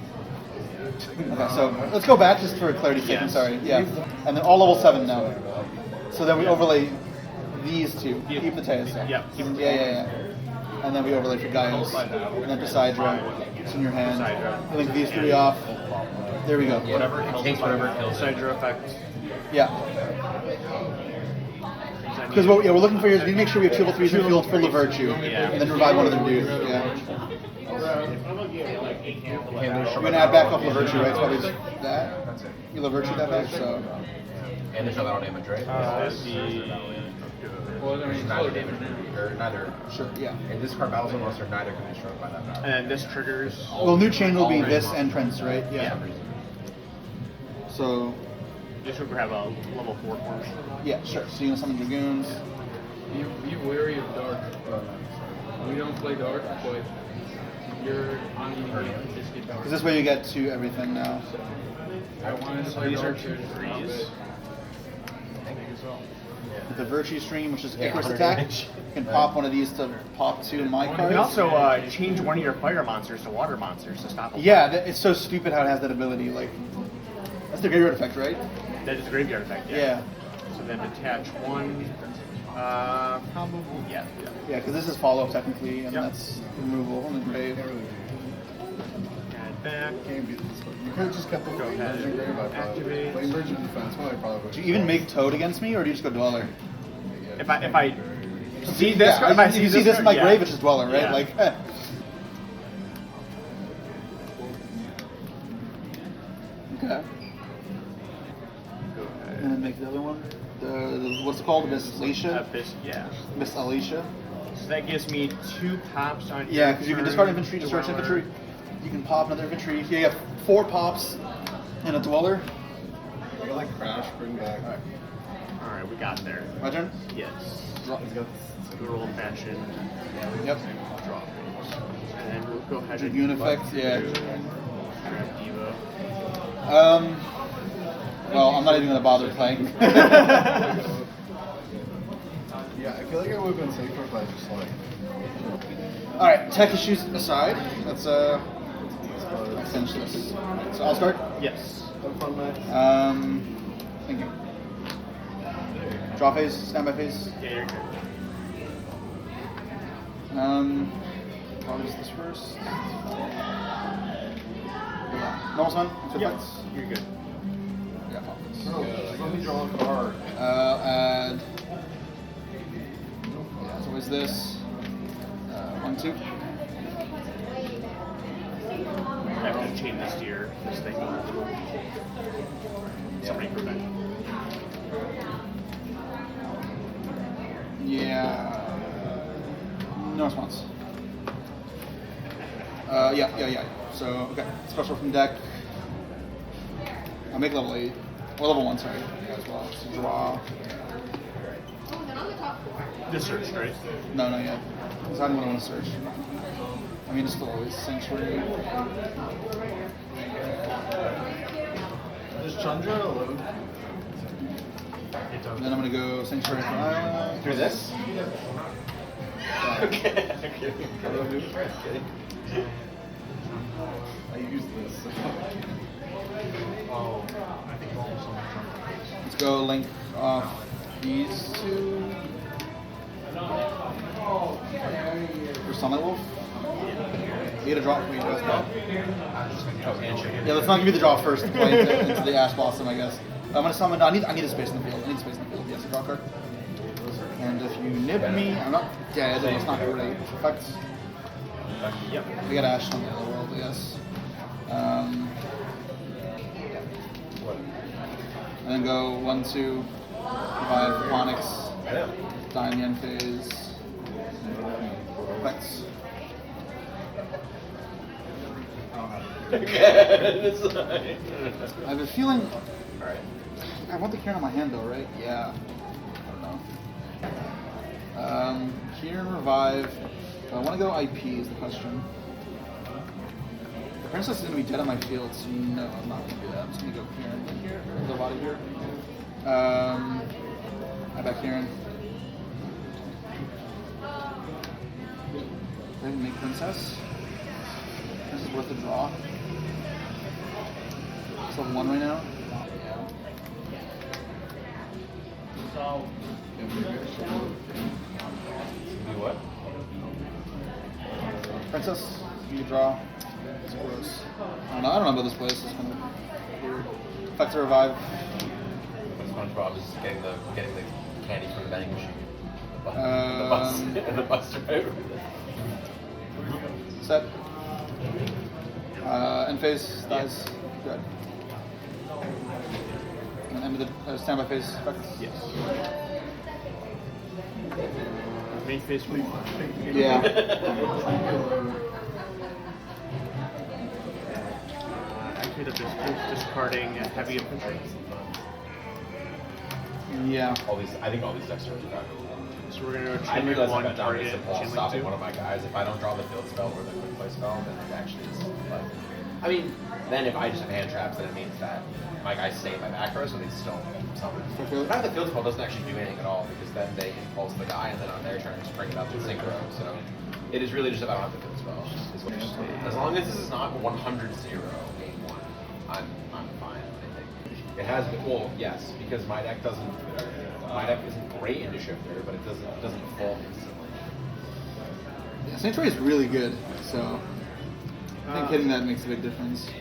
Okay, so let's go back just for clarity's sake. I'm Yes. sorry. Yeah. And then all level 7 now. So then we overlay these two. Yeah. Keep the Tejas. Yeah. Yeah. And then we overlay for Gaios. And then for Sidra. It's in your hand. I link these 3 off. There we go. Whatever it takes, whatever it kills. Sidra effect. Yeah. Because what we're looking for here is we need to make sure we have 2 level 3s in the field full of virtue. Yeah. And then revive one of them dudes. Yeah. We're going to add back off the virtue, right? It's probably just that. You love virtue that back, so. And there's no battle damage, right? Well, I mean, There's it's neither all damage, different. or neither. Sure, yeah. And this card battles a monster, neither can be struck by that battle. And then this triggers. Well, new chain will be this and Prince, right? Yeah. So, This would have a level 4 force. yeah, sure. So you can summon Dragoons. Be wary of dark. We don't play dark, but you're on the just get dark. Because this way you get to everything now. I wanted to play These are dark. 2 threes. With the Virtue Stream, which is Yeah, Icarus 100 attack, damage. you can pop one of these to pop 2 in my You cards. can also change one of your fire monsters to water monsters to stop them. Yeah, it's so stupid how it has that ability. Like, that's the graveyard effect, right? That is a graveyard effect, Yeah. So then attach one. Probably, yeah. Yeah, because this is follow-up technically, and Yep. that's removal in the grave. Add back. Can't beat this one. You could have just kept the Go ahead. Virgin Grave. I probably Activate. playing Virgin Defense. Well, I probably would. Do you even make Toad against me, or do you just go Dweller? If I see this, Yeah, if I you see this in my yeah. grave, it's just Dweller, right? Yeah. Like, Okay. Go ahead. And then make the other one. The what's it called? Miss Alicia? Yeah. Miss Alicia? So that gives me 2 pops on. Yeah, your because you can turn, discard infantry, discard Dweller. infantry. You can pop another infantry. Yeah, you have 4 pops and a Dweller. I got like Crash, bring back. Alright, we got there. My turn? Yes. Drop. He's got Good old fashioned Yep. draw phase. And then we'll go ahead and Dragoon effect, yeah. grab Diva. Well, I'm not even going to bother playing. Yeah, I feel like I would have been safer if I just like. Alright, tech issues aside, let's finish this. So I'll start. Yes. Have fun, Max. Thank you. Draw phase, standby phase. Yeah, you're good. What is this first? Yeah. Normal summon? Yep. You're good. Yeah, pop this. No, let me draw a card. Add. Yeah, so is this 1, 2? I have to chain this to this thing. Somebody prevent. Yeah. No response. Yeah. So, okay. Special from deck. I'll make level 8. Or level 1, sorry. Yeah, as well. So draw. This search, right? No, not yet. Because I don't want to search. I mean, it's still always Sanctuary. Does Chandra load? And then I'm going to go Sanctuary Through this? Okay. I use this. Oh, I think almost on the front. Let's go link off these two. For Sunlight Wolf. You get a draw. We draw as well. Yeah, let's not give you the draw first. Play into the Ash Blossom, I guess. I'm gonna summon. I need a space in the field. I need a space in the field. Yes, a draw card. And if you nib me, I'm not dead. It's not great. Effects. Yep. We got Ash on the other world, I guess. And then go 1/2, revive Onyx, die in the end phase. Effects. I have a feeling. Alright. I want the Kieran on my hand though, right? Yeah. I don't know. Kieran revive. Do I want to go IP is the question. The princess is going to be dead on my field, so no, I'm not going to do that. I'm just going to go Kieran here, go Vaudeo here. I back Kieran. I can make princess. This is worth a draw. It's level 1 right now. Do what? Princess, you draw. It's gross. I don't know about this place. It's kind of weird. Effect to revive. SpongeBob is getting the candy from the vending machine. The bus driver. Set. End phase dies. Good. And end of the standby phase effects. Yes. Main phase week. Yeah. Activate the boost, discarding heavy infantry. Yeah. I think all these decks are really bad. So we're gonna go I chain realize link if I 1, down target this and chain stopping link 2. one of my guys, if I don't draw the field spell or the quick play spell, then it actually is like. I mean, then if I just have hand traps, then it means that my guys stay in my back row, so they still summon. But now the field spell doesn't actually do anything at all because then they impulse the guy, and then on their turn just bring it up and synchro. So it is really just about have the field spell. Is what you're saying. As long as this is not 100-0 game 1, I'm fine. I think it has been. Well, yes, because my deck doesn't. My deck isn't great into shifter, but it doesn't fall instantly. Yeah, Sanctuary is really good, so I think hitting that makes a big difference.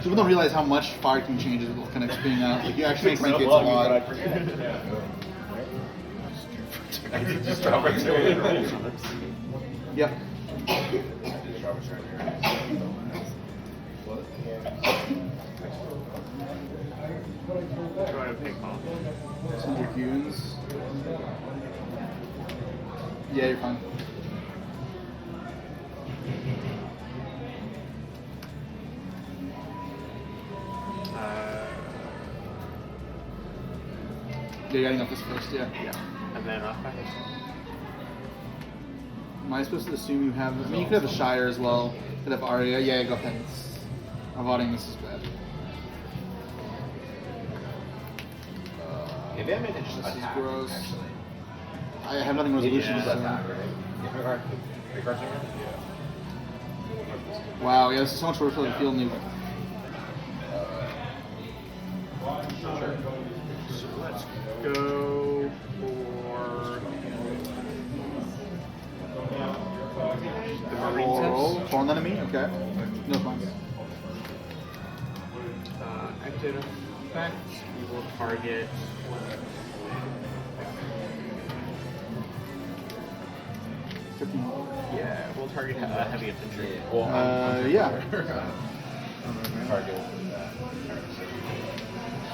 People don't realize how much Fire King changes with Volcanics being out. Like, you actually make Renegades a lot. Just drop right to it. Yep. Go ahead and pick off. Some Dragoons. Yeah, you're fine. Yeah, you're adding up this first, yeah. Yeah. And then off back. Am I supposed to assume you have... I mean, you could have a Shire as well. You could have Arya. Yeah, go ahead. Avoiding this is bad. Maybe I made it just This is attack, gross. actually. I have nothing resolution. Just So. attack, right? You have a card? Three cards in here? Wow, yeah, this is so much worse for the field nuke. Sure. So let's go for the Marine test. Torn enemy? Okay. No fun. Active effect. We will target. Yeah, we'll target heavy infantry. Well, Yeah. target.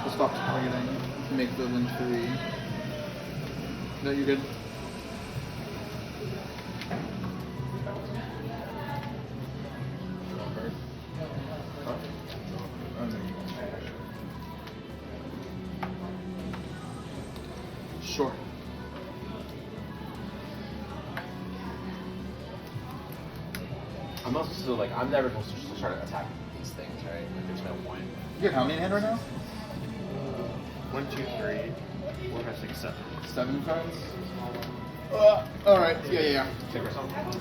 We'll stop targeting. Make the link 3. No, you're good. Sure. I'm also still like, I'm never supposed to just try to attack these things, right? Like, there's no point. You got how many in hand right now? 1, 2, 3, 4, 5, 6, 7. 7 cards? Alright, yeah. Take or something.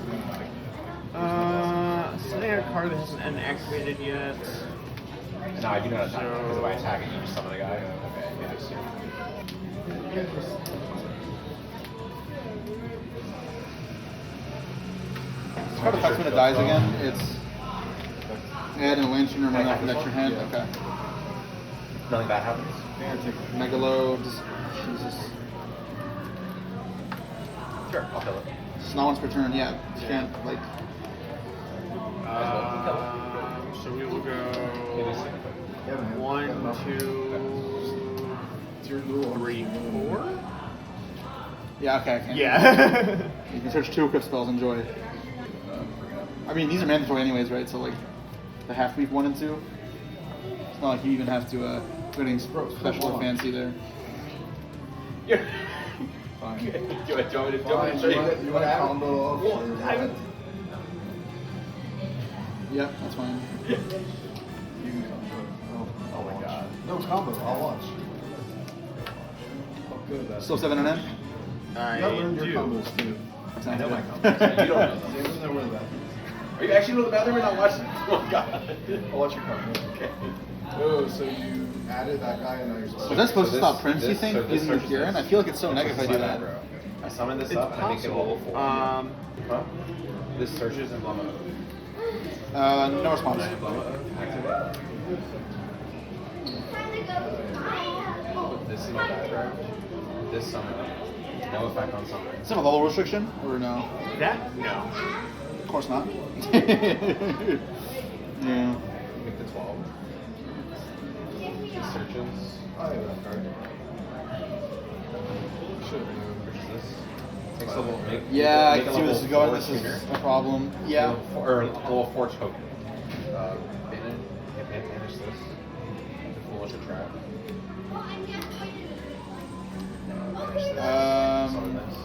Setting a card that hasn't been activated yet. No, I do not attack because if I attack it, you just summon a guy. Okay, yeah, I see. This card affects when it dies again. It's add an lantern or mana from extra hand. Okay. Nothing bad happens. Megalo. Jesus. Sure, I'll kill it. It's not once per turn. Yeah. You can't like. So we will go 1, 2, 3, 4. Yeah. Okay. I can't. Yeah. You can search 2 equip spells. Enjoy. I mean, these are mandatory anyways, right? So like, they have to be 1 and 2. It's not like you even have to do anything special or fancy there. Yeah. Fine. Do you want me to show you? You want to combo off? Yeah, that's fine. You can combo. Oh my god. No combo, I'll watch. Oh, good. That's Still 7 and N? I you gotta learn your do. combos too. I know my combos. You don't know those. Same as I wear that. Are you actually in the bathroom or not watching? Oh god. I'll watch your combos. Okay. Oh, so you added that guy and now you're supposed Was that supposed to stop Prince, you this- think, so this using the searches Kieran? I this. feel like it's so negative if I do that. I summon this It's up and I make it level 4. Huh? This searches emblem of. No response. Emblem of. Activate. This is my background. This summon. No effect on summon. Is that a level restriction? Or no? That? No. Of course not. Yeah. Make the 12. This searches. I have that card. Should have Searches this. Takes level. Yeah, I make can a see where this is level going. 4 This tuner. is a problem. Yeah. Or level 4 token. Banish this. The Foolish Trap. Summon this.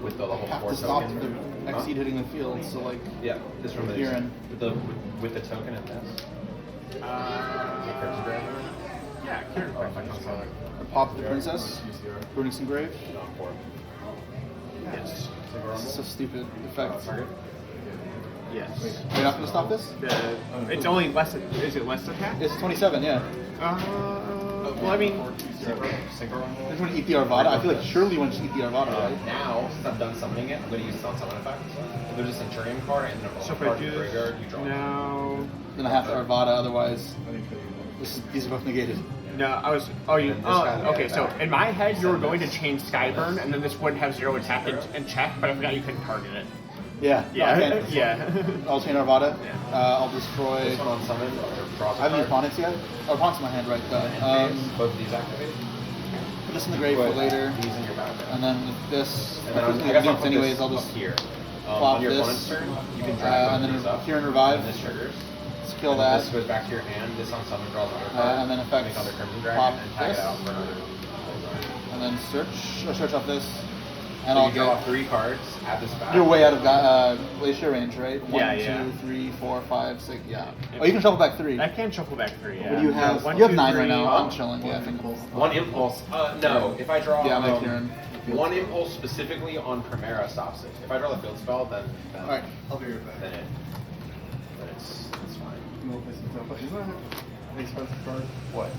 With the level Have 4 to stop token. the Exceed hitting the field, so like. Yeah, this from the Kieran. with the token and this. Crimson Grave. Yeah, Kieran. Oh, effect on summon. Pop the princess. Burning some grave. Not 4. Yes. This is so stupid. Effect. Target. Yes. You're not gonna stop this? It's only less. Is it less attack? It's 27, yeah. Well, I mean, Synchro. They're trying to eat the Arvada. I feel like surely you want to eat the Arvada, right? Now, since I'm done summoning it, I'm going to use non-summon effect. There's a Centurion card and a so if I card do in the this graveyard. You draw. now, Then I have to Arvada, otherwise these are both negated. no, I was. Oh, you. And this guy, Oh, okay. yeah, So that- in my head, you were going to change Skyburn, and then this wouldn't have 0 attack and check, but I forgot you couldn't target it. Yeah. Yeah. No, I can't. Yeah. I'll chain Arvada. Yeah. I'll destroy. This one on summon, or draws a I haven't used card. Ponix yet. Oh, Ponix in my hand, right? Both of these activate. Put this in the grave for Put later. These in your background. And then with this, And then I I think guess I'll links put anyways, this I'll up just here. plop On your this, opponent's turn, you can drag and both then these up. Kieran revive. And this triggers. Kill And that. This goes back to your hand. This on summon draws another card. And then effects Make another Crimson pop Dragon and tag this. it out for another. And then search off this. So And I'll you draw get. 3 cards, add this back. You're way out of glacier range, right? Yeah, 1, yeah. 2, 3, 4, 5, 6. Yeah. Oh, you can shuffle back 3. I can shuffle back 3. Yeah. What do you have? One, You have two, 9 right three. now. I'm chilling. Yeah, I think. One impulse. No. If I draw Yeah, I'm like Kieran. one impulse specifically on Primera stops it. If I draw the field spell, then All right. I'll be right back. then it's fine. No place to tell, but isn't that an expensive card? What?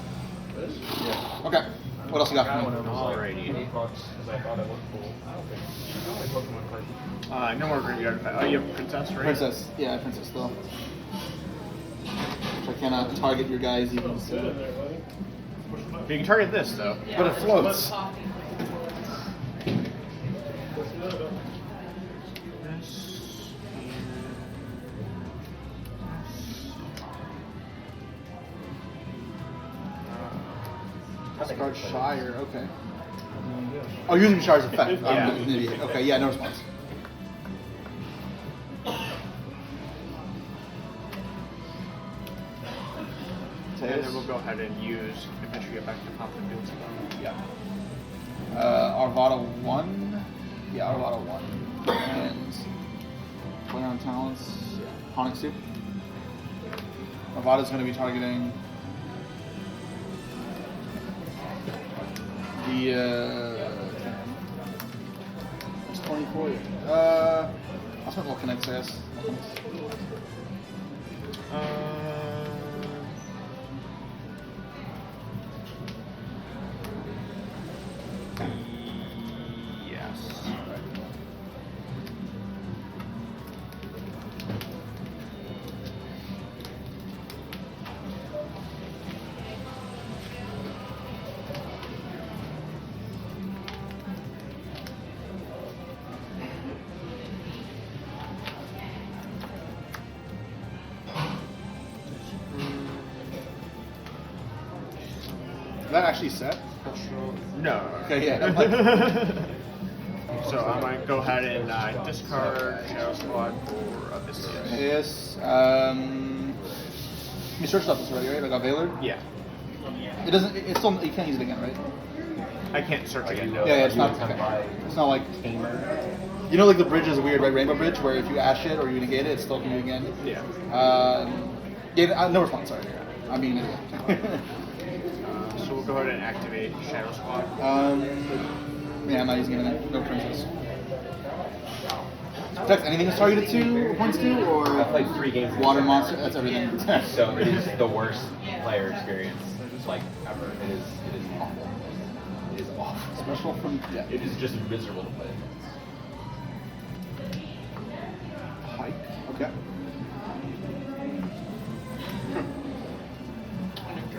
This? Yeah. Okay. What else you got for me? Alrighty. $8 because I thought it looked cool. I don't think. I like Pokemon cards. No more graveyard. Oh, you have Princess, right? Princess. Yeah, Princess still. Which I cannot target your guys even. So. You can target this though. But it floats. This This card Shire. Okay. Oh, using Shire's effect. Yeah. I'm an idiot. Okay. Yeah. No response. and then we'll go ahead and use infantry effect to pop the field spell. Yeah. Arvada 1. Yeah, Arvada 1. And player on talents. Yeah. Ponix 2. Arvada's going to be targeting the. What's 24? I'll spend all connects, I guess. that actually set? No. Okay, yeah. I'm like, So I'm going to go ahead and discard Shadow Squad for Odysseus. yes. You searched up this already, right? Like a Valor? Yeah. It doesn't. It's still. You can't use it again, right? I can't search again. Yeah, it's not. It's not like. You know, like the bridge is weird, right? Rainbow Bridge, where if you ash it or you negate it, it still can do it again. Yeah. No response. Sorry. I'm being an idiot. So we'll go ahead and activate Shadow Squad. Yeah, I'm not using it. No princess. Protects anything it's targeted to, or points to, or I played 3 games. water monster. That's everything. So it is the worst player experience like ever. It is awful. It is awful. Special from yeah. It is just miserable to play. Hike. Okay.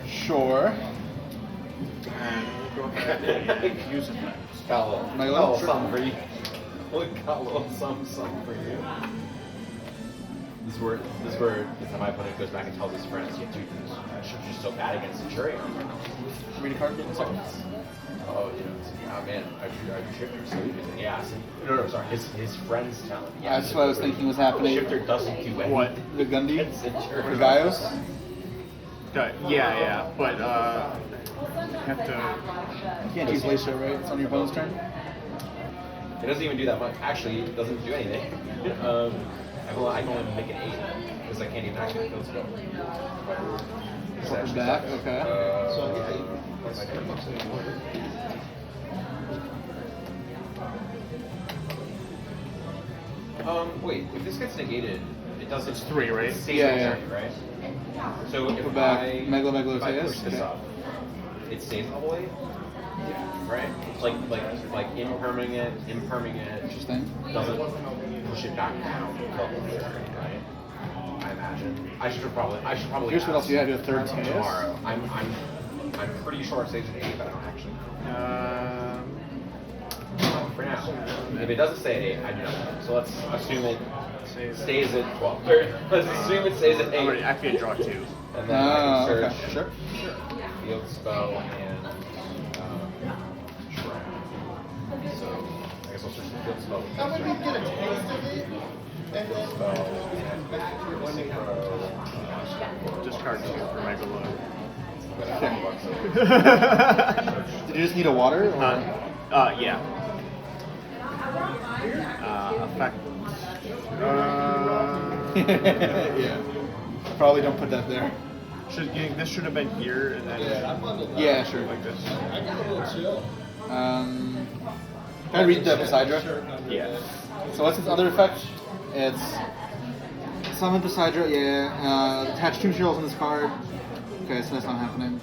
Sure. And we'll go ahead and use effects. Got a little, My got a little- little something for you. Got a little something for you. This is where my opponent goes back and tells his friends, "Yeah, dude, you're so bad against Centurion." Read a card. Oh, man, I do shifter, so he's like, yeah. No, sorry, his friends tell him. Yeah, That's what I was thinking was happening. Shifter doesn't do anything. What? The Gundy? against Centurion. The Gaios? Yeah, but have to. You can't use Lacia, right? It's on your opponent's turn? It doesn't even do that much. Actually, it doesn't do anything. I can only make an 8 because I can't even actually field spell. It's Flip it actually back, sucks. okay. Wait, if this gets negated, it doesn't. It's 3, right? It stays Yeah, on yeah. turn, right? So if Put back I Megaloteus, push this okay. up, it stays all the way, right? Like imperming it, Interesting. doesn't push it back down until the turn, right? I imagine. I should probably. Here's what else you have. You have third ask Teus. tomorrow. I'm pretty sure it stays at 8, but I don't actually know. For now. If it doesn't stay at 8, I do not know. So let's assume it stays at 12. Let's assume it stays at 8. I'm going to activate draw 2. And then I can search okay. Sure. field spell and shrine. So I guess I'll search the field spell. How would you get a taste of it? And Field spell and synchro. Discard 2 for Megalo. Did you just need a water? Or? Yeah. Effect. Yeah. Probably don't put that there. This should have been here and then Yeah, sure. like this. I got a little chill. Can I read the Poseidra? Yeah. So what's its other effect? It's summon Poseidra, yeah. Attach 2 materials on this card. Okay, so that's not happening.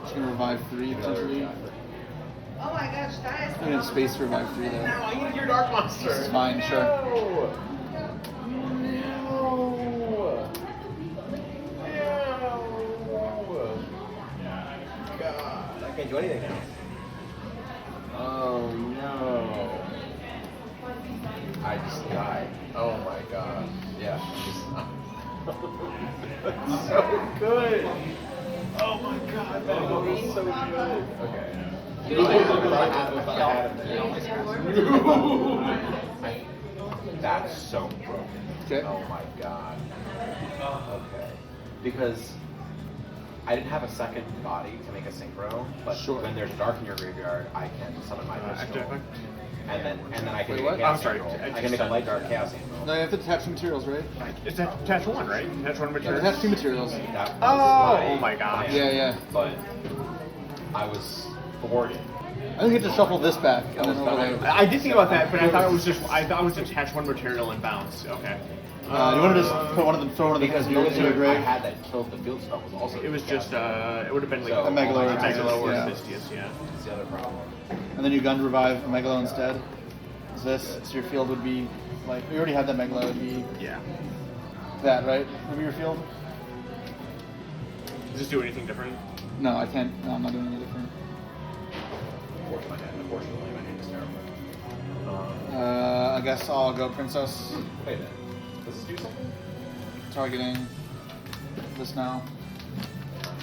Just gonna revive 3 potentially. Oh my gosh, that is. I have space to revive 3 though. I need your dark monster. This is fine, sure. No. God, I can't do anything now. Oh no. I just died. Oh my god. Yeah. That's so good. Oh my god, that was so good. Okay. That's so broken. Okay. Oh my god. Okay. Because I didn't have a second body to make a synchro, but Sure. when there's dark in your graveyard, I can summon my Active pistol. effect. And then I can Wait, make what? a chaos I'm sorry, Emerald. I I can just make a said- light dark chaos emerald. No, you have to attach 2 materials, right? It's attach 1, right? Attach 1 Yeah, material. attach 2 materials. That was Oh my god. plan, Yeah. But I was thwarted. I think you have to shuffle this back and then overlay. I did think about that, but I thought it was attach 1 material and bounce. Okay. You want to just put one of them, throw one of them Because into the your only thing I grave? had that killed the field spell was also It was just it would have been like So, A Megalo or Megalo or yeah. Odysseus, yeah. That's the other problem. And then you gun revive a Megalo instead. Is this? So your field would be like we already had that Megalo. It would be Yeah. that, right? Maybe your field? Does this do anything different? No, I can't. No, I'm not doing anything different. Unfortunately, my hand is terrible. I guess I'll go Princess. Wait a minute. Does this do something? Targeting this now.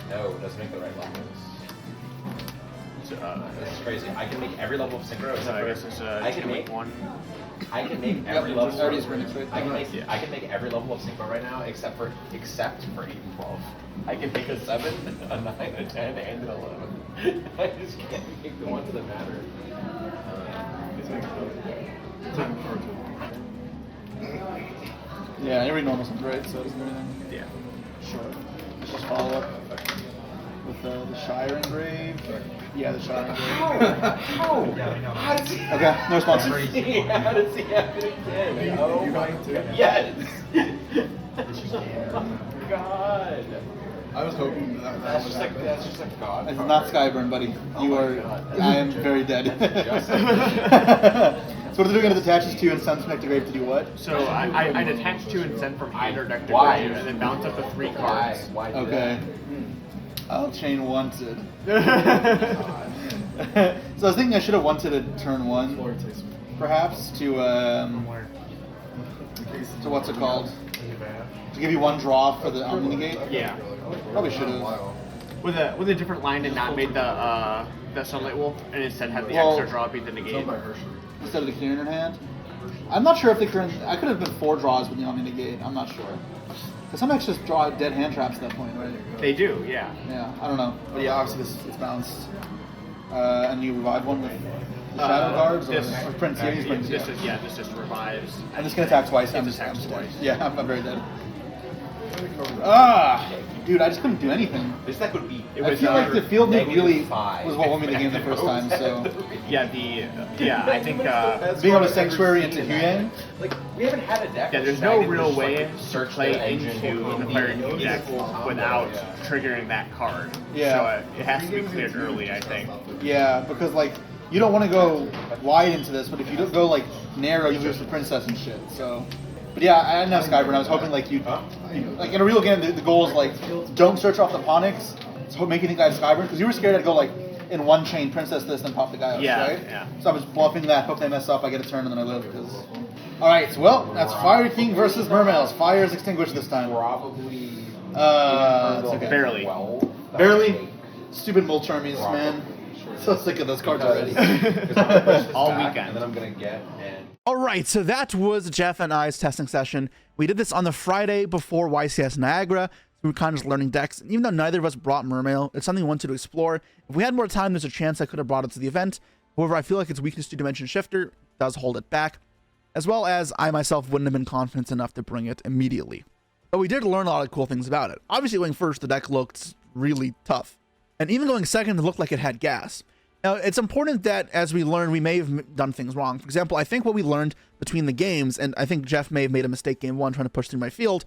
No, it doesn't make the right levels. This is crazy. I can make every level of synchro except I guess it's I can make one. I can make every level. Already screening, right? I can make every level of synchro right now except for 8 and 12. I can make a 7, a 9, a 10, and an 11. I just can't make the ones that matter. Yeah, every normal sync, right? So it doesn't do anything. Yeah. Sure. Let's just follow up with the Shire engraved. Yeah, the Shire engraved. How? Okay, no response. How does he have it again? Oh my god. Yes! Oh god. I was hoping that That's just like god. It's not Skyburn, buddy. You are. I am very dead. So what are they doing? It attaches to and sends from deck to grave to do what? So I'd attach 2 and send from hand or deck to Why? grave, and then bounce up to 3 cards. Why do Okay. I'll chain wanted. So I was thinking I should have wanted a turn 1, perhaps to what's it called? To give you 1 draw for the Omnigate. Yeah. Probably should have. With a different line and not made the Sunlight Wolf, and instead had the Well, extra draw beat the negate. Instead of the Kieran in hand. I'm not sure if the Kieran. I could have been 4 draws with the Omni Negate. I'm not sure. Because some decks just draw dead hand traps at that point, right? They do, yeah. Yeah, I don't know. But yeah, obviously it's bounced. And you revive one with the Shadow Guards or Prince. Yeah, he's Prince. This just revives. I'm just gonna attack twice. I'm just attacks dead. twice. Yeah, I'm very dead. Ah, dude, I just couldn't do anything. This deck would be. I feel like the field move really -5 was what won me the game the first time. So Yeah, I think being able to Sanctuary into Huyang. Like, we haven't had a deck. yeah, there's where no Dragon real was just, way like, to search play the engine into the player new deck without triggering that card. Yeah. So it has to be cleared early, I think. Yeah, because like you don't want to go wide into this, but if you don't go like narrow, you lose the princess and shit. So, but yeah, I didn't have Skyburn. I was hoping like you like in a real game, the goal is like don't search off the Ponix, so make you think I have Skyburn because you were scared I'd go like in 1 chain princess this and pop the guy out, Yeah, right? yeah. So I was bluffing that, hope they mess up, I get a turn and then I live. Because all right, so well that's Fire King versus Mermails. Fire is extinguished this time. Probably. It's okay. Barely. 12. Barely. Stupid Mulch armies, man. So sick of those cards already. All Back, weekend. And then I'm gonna get and. All right, so that was Jeff and I's testing session. We did this on the Friday before YCS Niagara. So we were kind of just learning decks. Even though neither of us brought Mermail, it's something we wanted to explore. If we had more time, there's a chance I could have brought it to the event. However, I feel like its weakness to Dimension Shifter does hold it back, as well as I myself wouldn't have been confident enough to bring it immediately. But we did learn a lot of cool things about it. Obviously, going first, the deck looked really tough. And even going second, it looked like it had gas. Now, it's important that as we learn, we may have done things wrong. For example, I think what we learned between the games, and I think Jeff may have made a mistake game 1 trying to push through my field,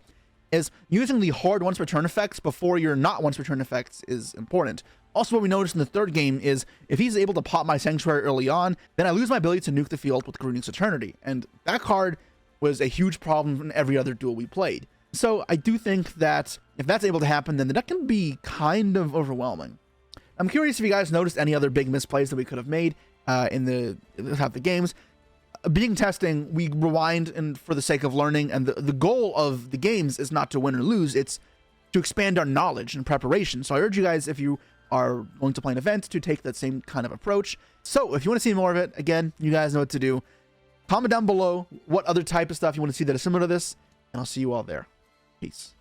is using the hard once per turn effects before your not once per turn effects is important. Also, what we noticed in the 3rd game is if he's able to pop my Sanctuary early on, then I lose my ability to nuke the field with Greetings Eternity. And that card was a huge problem in every other duel we played. So I do think that if that's able to happen, then the deck can be kind of overwhelming. I'm curious if you guys noticed any other big misplays that we could have made throughout the games. Being testing, we rewind and for the sake of learning, and the goal of the games is not to win or lose, it's to expand our knowledge and preparation. So I urge you guys, if you are going to play an event, to take that same kind of approach. So if you want to see more of it, again, you guys know what to do. Comment down below what other type of stuff you want to see that is similar to this, and I'll see you all there. Peace.